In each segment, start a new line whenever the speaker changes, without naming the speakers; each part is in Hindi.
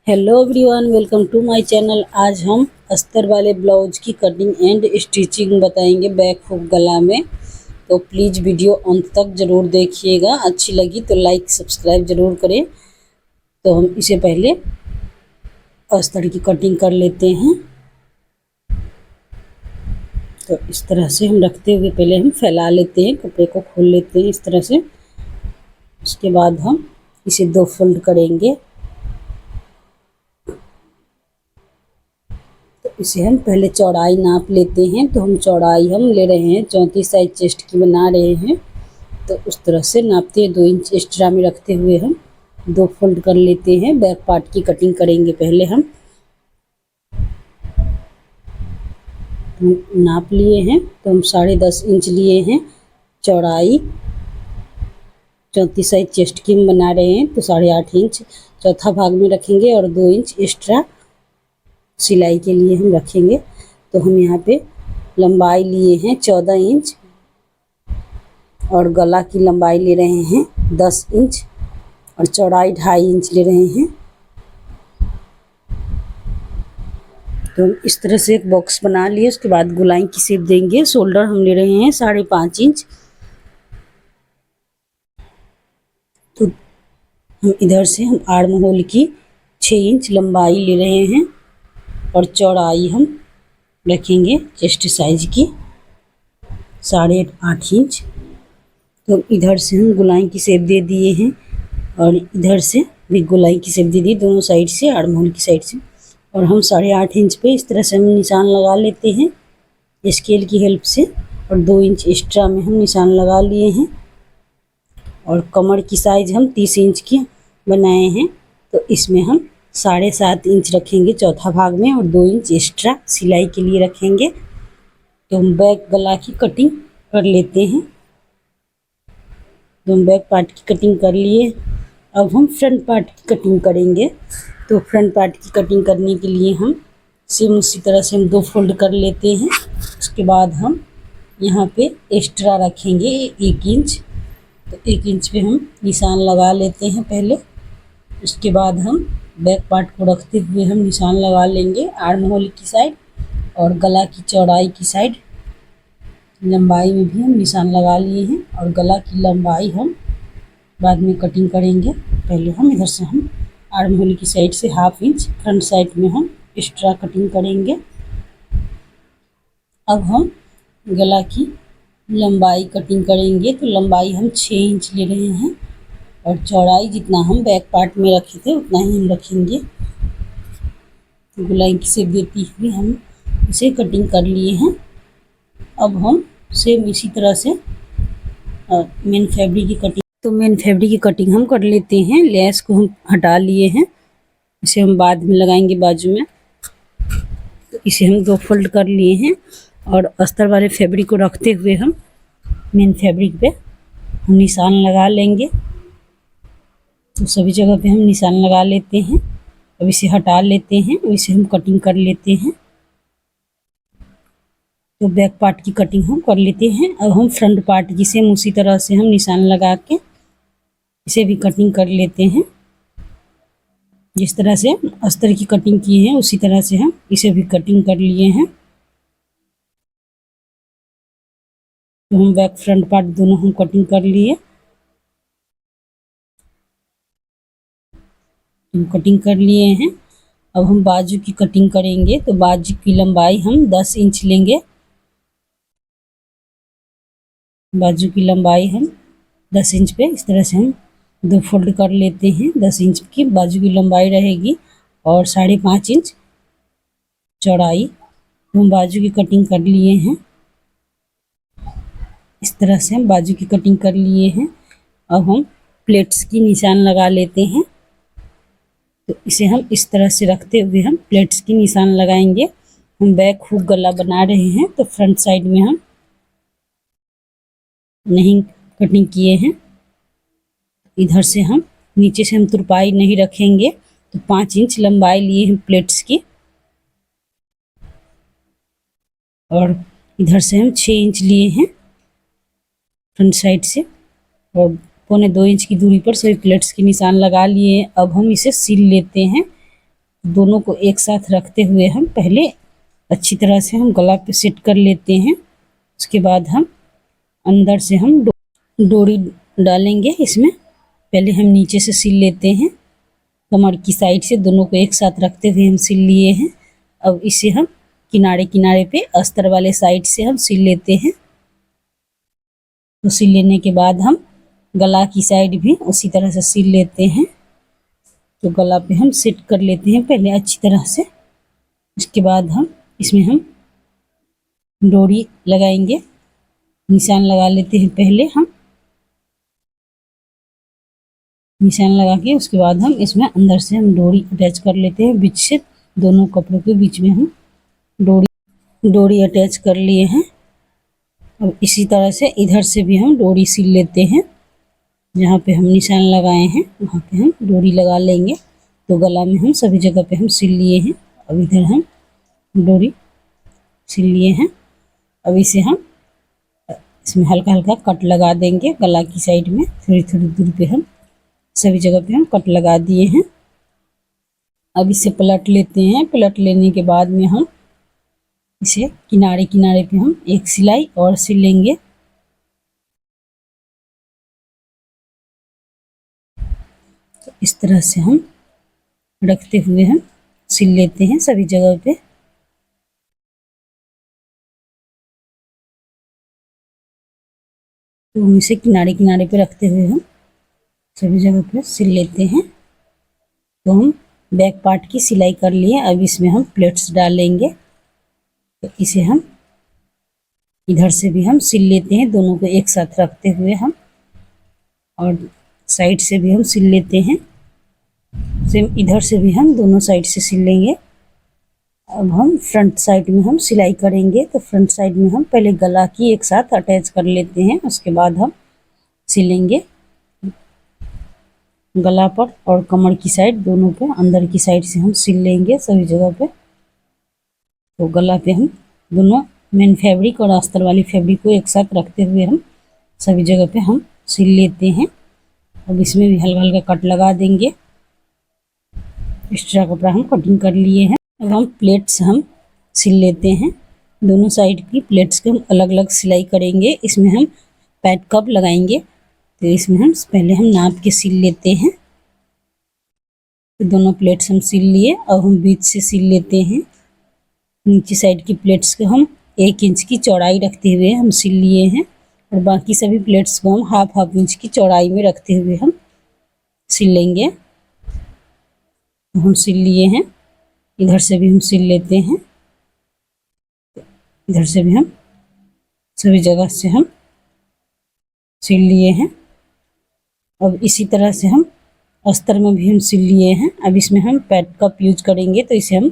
Hello everyone, welcome to my channel. आज हम अस्तर वाले ब्लाउज की कटिंग एंड स्टिचिंग बताएंगे बैक हुक गला में। तो प्लीज़ वीडियो अंत तक ज़रूर देखिएगा। अच्छी लगी तो लाइक सब्सक्राइब ज़रूर करें। तो हम इसे पहले अस्तर की कटिंग कर लेते हैं। तो इस तरह से हम रखते हुए पहले हम फैला लेते हैं, कपड़े को खोल लेते हैं इस तरह से। उसके बाद हम इसे 2 फोल्ड करेंगे। इसे हम पहले चौड़ाई नाप लेते हैं। तो हम चौड़ाई हम ले रहे हैं 34 साइज चेस्ट की बना रहे हैं। तो उस तरह से नापते हैं 2 इंच एक्स्ट्रा में रखते हुए हम 2 फोल्ड कर लेते हैं। बैक पार्ट की कटिंग करेंगे पहले हम। नाप लिए हैं तो हम 10.5 इंच लिए हैं चौड़ाई। 34 साइज चेस्ट की हम बना रहे हैं तो 8.5 इंच चौथा भाग में रखेंगे और 2 इंच एक्स्ट्रा सिलाई के लिए हम रखेंगे। तो हम यहाँ पे लंबाई लिए हैं 14 इंच और गला की लंबाई ले रहे हैं 10 इंच और चौड़ाई 2.5 इंच ले रहे हैं। तो इस तरह से एक बॉक्स बना लिए। उसके बाद गोलाई की शेप देंगे। शोल्डर हम ले रहे हैं 5.5 इंच। तो हम इधर से हम आर्म होल की 6 इंच लंबाई ले रहे हैं और चौड़ाई हम रखेंगे चेस्ट साइज की 8.5 इंच। तो इधर से हम गोलाई की शेप दे दिए हैं और इधर से भी गोलाई की शेप दे दी, दोनों साइड से, आर्म होल की साइड से। और हम 8.5 इंच पे इस तरह से हम निशान लगा लेते हैं स्केल की हेल्प से। और 2 इंच एक्स्ट्रा में हम निशान लगा लिए हैं। और कमर की साइज हम 30 इंच की बनाए हैं। तो इसमें हम 7.5 इंच रखेंगे चौथा भाग में और 2 इंच एक्स्ट्रा सिलाई के लिए रखेंगे। तो हम बैक गला की कटिंग कर लेते हैं। तो हम बैक पार्ट की कटिंग कर लिए। अब हम फ्रंट पार्ट की कटिंग करेंगे। तो फ्रंट पार्ट की कटिंग करने के लिए हम सेम उसी तरह से हम 2 फोल्ड कर लेते हैं। उसके बाद हम यहाँ पे एक्स्ट्रा रखेंगे 1 इंच। तो 1 इंच पे हम निशान लगा लेते हैं पहले। उसके बाद हम बैक पार्ट को रखते हुए हम निशान लगा लेंगे आर्म होल की साइड और गला की चौड़ाई की साइड। लंबाई में भी हम निशान लगा लिए हैं और गला की लंबाई हम बाद में कटिंग करेंगे। पहले हम इधर से हम आर्म होल की साइड से 1/2 इंच फ्रंट साइड में हम एक्स्ट्रा कटिंग करेंगे। अब हम गला की लंबाई कटिंग करेंगे। तो लंबाई हम 6 इंच ले रहे हैं और चौड़ाई जितना हम बैक पार्ट में रखे थे उतना ही हम रखेंगे। गोलाई की शेप देती हुई हम इसे कटिंग कर लिए हैं। अब हम सेम इसी तरह से मेन फैब्रिक की कटिंग की कटिंग हम कर लेते हैं। लेस को हम हटा लिए हैं, इसे हम बाद में लगाएंगे बाजू में। तो इसे हम 2 फोल्ड कर लिए हैं और अस्तर वाले फैब्रिक को रखते हुए हम मेन फैब्रिक पे हम निशान लगा लेंगे। तो सभी जगह पे हम निशान लगा लेते हैं। अब इसे हटा लेते हैं और इसे हम कटिंग कर लेते हैं। तो बैक पार्ट की कटिंग हम कर लेते हैं। अब हम फ्रंट पार्ट की सेम उसी तरह से हम निशान लगा के इसे भी कटिंग कर लेते हैं। जिस तरह से अस्तर की कटिंग की है उसी तरह से हम इसे भी कटिंग कर लिए हैं। तो हम बैक फ्रंट पार्ट दोनों हम कटिंग कर लिए। हम कटिंग कर लिए हैं। अब हम बाजू की कटिंग करेंगे। तो बाजू की लंबाई हम 10 इंच लेंगे। बाजू की लंबाई हम 10 इंच पे इस तरह से हम 2 फोल्ड कर लेते हैं। 10 इंच की बाजू की लंबाई रहेगी और 5.5 इंच चौड़ाई। तो हम बाजू की कटिंग कर लिए हैं। इस तरह से हम बाजू की कटिंग कर लिए हैं। अब हम प्लेट्स की निशान लगा लेते हैं। तो इसे हम इस तरह से रखते हुए हम प्लेट्स की निशान लगाएंगे। हम बैक हुक गला बना रहे हैं तो फ्रंट साइड में हम नहीं कटिंग किए हैं। इधर से हम नीचे से हम तुरपाई नहीं रखेंगे। तो 5 इंच लंबाई लिए हैं प्लेट्स की और इधर से हम 6 इंच लिए हैं फ्रंट साइड से और 1.25 इंच की दूरी पर सभी प्लेट्स के निशान लगा लिए हैं। अब हम इसे सिल लेते हैं दोनों को एक साथ रखते हुए हम पहले अच्छी तरह से हम गला पे सेट कर लेते हैं। उसके बाद हम अंदर से हम डोरी डालेंगे। इसमें पहले हम नीचे से सिल लेते हैं, कमर की साइड से दोनों को एक साथ रखते हुए हम सिल लिए हैं। अब इसे हम किनारे किनारे पे अस्तर वाले साइड से हम सिल लेते हैं। तो सिल लेने के बाद हम गला की साइड भी उसी तरह से सिल लेते हैं। तो गला पे हम सेट कर लेते हैं पहले अच्छी तरह से। इसके बाद हम इसमें हम डोरी लगाएंगे, निशान लगा लेते हैं। पहले हम निशान लगा के उसके बाद हम इसमें अंदर से हम डोरी अटैच कर लेते हैं। बीच से दोनों कपड़ों के बीच में हम डोरी अटैच कर लिए हैं। अब इसी तरह से इधर से भी हम डोरी सिल लेते हैं। जहाँ पे हम निशान लगाए हैं वहाँ पे हम डोरी लगा लेंगे। तो गला में हम सभी जगह पे हम सिल लिए हैं। अब इधर हम डोरी सिल लिए हैं। अब इसे हम इसमें हल्का हल्का कट लगा देंगे गला की साइड में। थोड़ी थोड़ी दूर पे हम सभी जगह पे हम कट लगा दिए हैं। अब इसे पलट लेते हैं। पलट लेने के बाद में हम इसे किनारे किनारे पे हम एक सिलाई और सिल लेंगे। तो इस तरह से हम रखते हुए हम सिल लेते हैं सभी जगह पे। तो हम इसे किनारे किनारे पे रखते हुए हम सभी जगह पे सिल लेते हैं। तो हम बैक पार्ट की सिलाई कर लिए। अब इसमें हम प्लेट्स डालेंगे। तो इसे हम इधर से भी हम सिल लेते हैं, दोनों को एक साथ रखते हुए हम, और साइड से भी हम सिल लेते हैं। सेम इधर से भी हम दोनों साइड से सिल लेंगे। अब हम फ्रंट साइड में हम सिलाई करेंगे। तो फ्रंट साइड में हम पहले गला की एक साथ अटैच कर लेते हैं, उसके बाद हम सिलेंगे गला पर और कमर की साइड दोनों पे। अंदर की साइड से हम सिल लेंगे सभी जगह पे। तो गला पे हम दोनों मेन फैब्रिक और अस्तर वाली फैब्रिक को एक साथ रखते हुए हम सभी जगह पे हम सिल लेते हैं। अब इसमें भी हल्का हल्का कट लगा देंगे। एक्स्ट्रा कपड़ा हम कटिंग कर लिए हैं। अब हम प्लेट्स हम सिल लेते हैं। दोनों साइड की प्लेट्स को हम अलग अलग सिलाई करेंगे। इसमें हम पैड कप लगाएंगे। तो इसमें हम पहले हम नाप के सिल लेते हैं। तो दोनों प्लेट्स हम सिल लिए। अब हम बीच से सिल लेते हैं। नीचे साइड की प्लेट्स को हम 1 इंच की चौड़ाई रखते हुए हम सिल लिए हैं, और बाकी सभी प्लेट्स को हम हाफ इंच की चौड़ाई में रखते हुए हम सिल लेंगे। तो हम सिल लिए हैं। इधर से भी हम सिल लेते हैं। इधर से भी हम सभी जगह से हम सिल लिए हैं। अब इसी तरह से हम अस्तर में भी हम सिल लिए हैं। अब इसमें हम पैड कप यूज करेंगे। तो इसे हम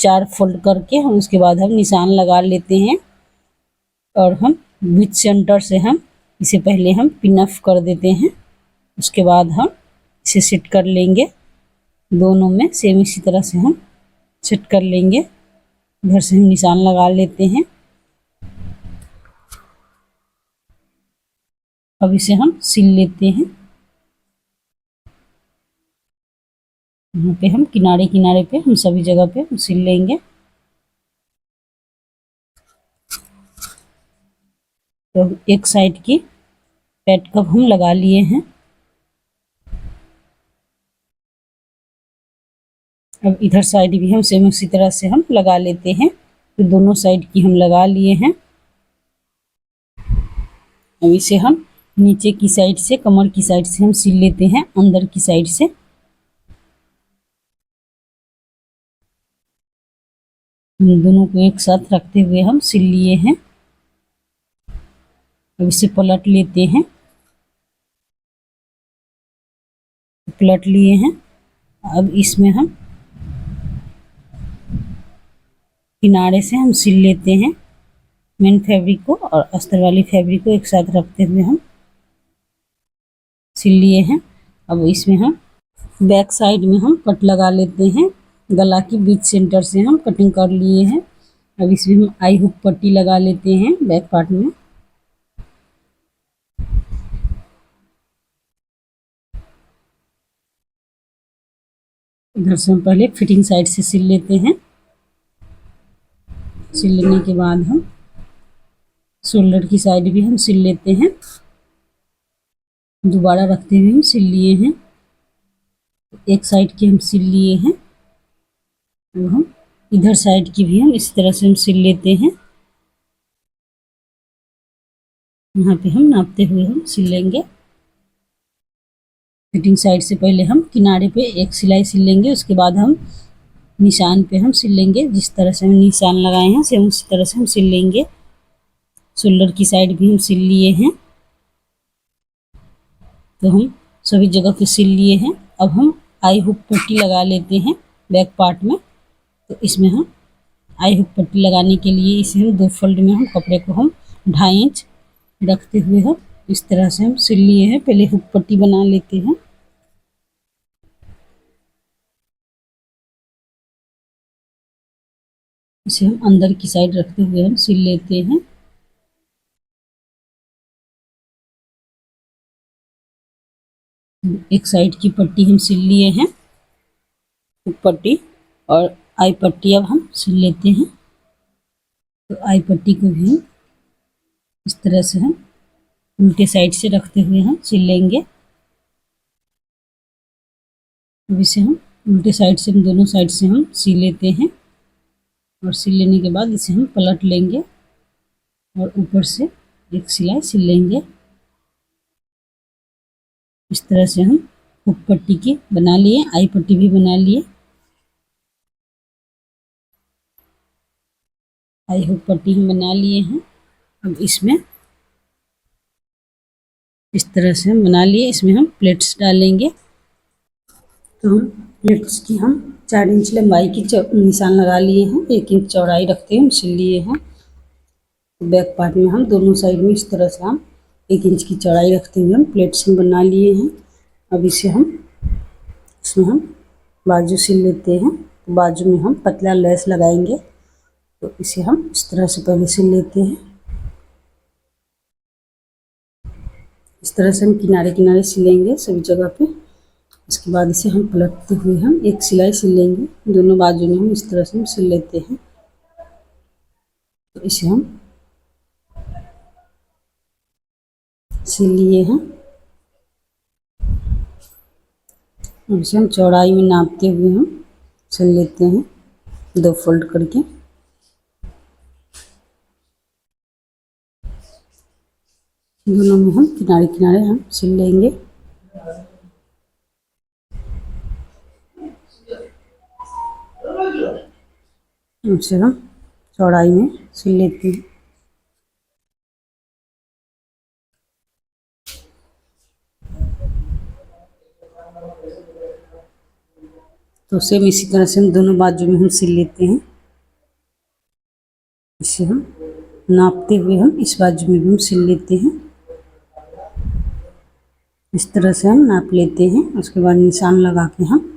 4 फोल्ड करके हम उसके बाद हम निशान लगा लेते हैं, और हम बीच सेंटर से हम इसे पहले हम पिन अप कर देते हैं। उसके बाद हम इसे सेट कर लेंगे। दोनों में सेम इसी तरह से हम सेट कर लेंगे। इधर से हम निशान लगा लेते हैं। अब इसे हम सिल लेते हैं। यहाँ पे हम किनारे किनारे पे हम सभी जगह पे हम सिल लेंगे। तो एक साइड की पैड कप हम लगा लिए हैं। अब इधर साइड भी हम सेम उसी तरह से हम लगा लेते हैं। तो दोनों साइड की हम लगा लिए हैं। अब इसे हम नीचे की साइड से, कमर की साइड से हम सिल लेते हैं, अंदर की साइड से। हम दोनों को एक साथ रखते हुए हम सिल लिए हैं। अब इसे पलट लेते हैं। पलट लिए हैं। अब इसमें हम किनारे से हम सिल लेते हैं मेन फैब्रिक को, और अस्तर वाली फैब्रिक को एक साथ रखते हुए हम सिल लिए हैं। अब इसमें हम बैक साइड में हम कट लगा लेते हैं। गला की बीच सेंटर से हम कटिंग कर लिए हैं। अब इसमें हम आई हुक पट्टी लगा लेते हैं बैक पार्ट में। इधर से हम पहले फिटिंग साइड से सिल लेते हैं। सिल लेने के बाद हम शोल्डर की साइड भी हम सिल लेते हैं। दोबारा रखते हुए हम सिल लिए हैं। एक साइड की हम सिल लिए हैं। अब हम इधर साइड की भी हम इस तरह से हम सिल लेते हैं। यहाँ पे हम नापते हुए हम सिल लेंगे। फिटिंग साइड से पहले हम किनारे पे एक सिलाई सिल लेंगे, उसके बाद हम निशान पे हम सिल लेंगे। जिस तरह से हम निशान लगाए हैं सेम उसी तरह से हम सिल लेंगे। शोल्डर की साइड भी हम सिल लिए हैं। तो हम सभी जगह पे सिल लिए हैं। अब हम आई हुक पट्टी लगा लेते हैं बैक पार्ट में। तो इसमें हम आई हुक पट्टी लगाने के लिए इसे हम 2 फोल्ड में हम कपड़े को हम 2.5 इंच रखते हुए हम इस तरह से हम सिल लिए हैं। पहले हुक पट्टी बना लेते हैं। इसे हम अंदर की साइड रखते हुए हम सिल लेते हैं। एक साइड की पट्टी हम सिल लिए हैं, हुक पट्टी, और आई पट्टी अब हम सिल लेते हैं। तो आई पट्टी को भी इस तरह से हम उल्टे साइड से रखते हुए हम सिल लेंगे। अब इसे हम उल्टे साइड से हम दोनों साइड से हम सिल लेते हैं और सिल लेने के बाद इसे हम पलट लेंगे और ऊपर से एक सिलाई सिल लेंगे। इस तरह से हम हुक पट्टी की बना लिए, आई पट्टी भी बना लिए। आई हुक पट्टी हम बना लिए हैं। अब इसमें इस तरह से हम बना लिए, इसमें हम प्लेट्स डालेंगे। तो हम प्लेट्स की हम 4 इंच लंबाई की निशान लगा लिए हैं। 1 इंच चौड़ाई रखते हैं हम सिल लिए हैं। बैक पार्ट में हम दोनों साइड में इस तरह से हम 1 इंच की चौड़ाई रखते हुए हम प्लेट्स हम बना लिए हैं। अब इसे हम इसमें हम बाजू सिल लेते हैं। तो बाजू में हम पतला लेस लगाएंगे। तो इसे हम इस तरह से पहले सिल लेते हैं। इस तरह से हम किनारे किनारे सिलेंगे सभी जगह पे। इसके बाद इसे हम पलटते हुए हम एक सिलाई सिल लेंगे। दोनों बाजू में हम इस तरह से हम सिल लेते हैं। तो इसे हम सिल लिए हैं। इसे हम चौड़ाई में नापते हुए हम सिल लेते हैं 2 फोल्ड करके। दोनों में हम किनारे किनारे हम सिल लेंगे। इसे हम चौड़ाई में सिल लेते हैं। तो सेम इसी तरह से हम दोनों बाजू में हम सिल लेते हैं। इसे हम नापते हुए हम इस बाजू में भी हम सिल लेते हैं। इस तरह से हम नाप लेते हैं। उसके बाद निशान लगा के हम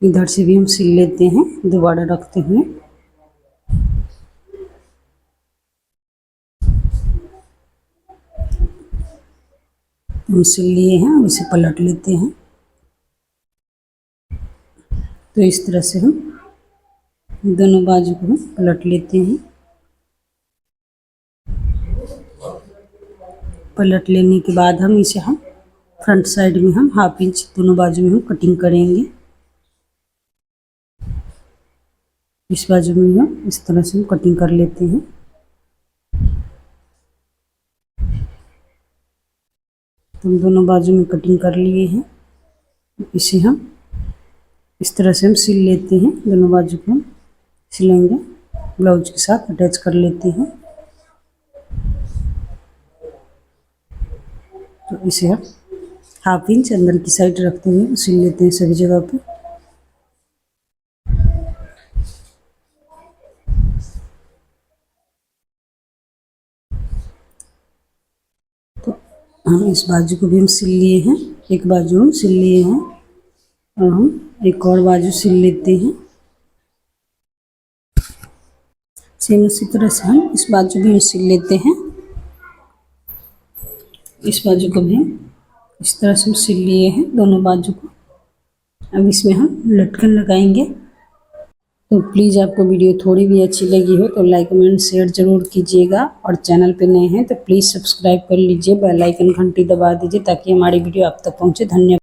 इधर से भी हम सिल लेते हैं दोबारा रखते हुए। हम सिल लिए हैं। अब इसे पलट लेते हैं। तो इस तरह से हम दोनों बाजू को हम पलट लेते हैं। पलट लेने के बाद हम इसे हम फ्रंट साइड में हम 1/2 इंच दोनों बाजू में हम कटिंग करेंगे। इस बाजू में हम इस तरह से हम कटिंग कर लेते हैं। तो हम दोनों बाजू में कटिंग कर लिए हैं। इसे हम इस तरह से हम सिल लेते हैं। दोनों बाजू को हम सिलेंगे, ब्लाउज के साथ अटैच कर लेते हैं। तो इसे हम 1/2 इंच अंदर की साइड रखते हुए सिल लेते हैं सभी जगह पे। तो हम इस बाजू को भी हम सिल लिए हैं। एक बाजू हम सिल लिए हैं और हम एक और बाजू सिल लेते हैं। सेम उसी तरह से हम इस बाजू भी हम सिल लेते हैं। इस बाजू को भी हम इस तरह से हम सिल लिए हैं दोनों बाजू को। अब इसमें हम लटकन लगाएंगे। तो प्लीज़ आपको वीडियो थोड़ी भी अच्छी लगी हो तो लाइक कमेंट शेयर ज़रूर कीजिएगा, और चैनल पे नए हैं तो प्लीज़ सब्सक्राइब कर लीजिए, बेल आइकन घंटी दबा दीजिए ताकि हमारी वीडियो आप तक पहुँचे। धन्यवाद।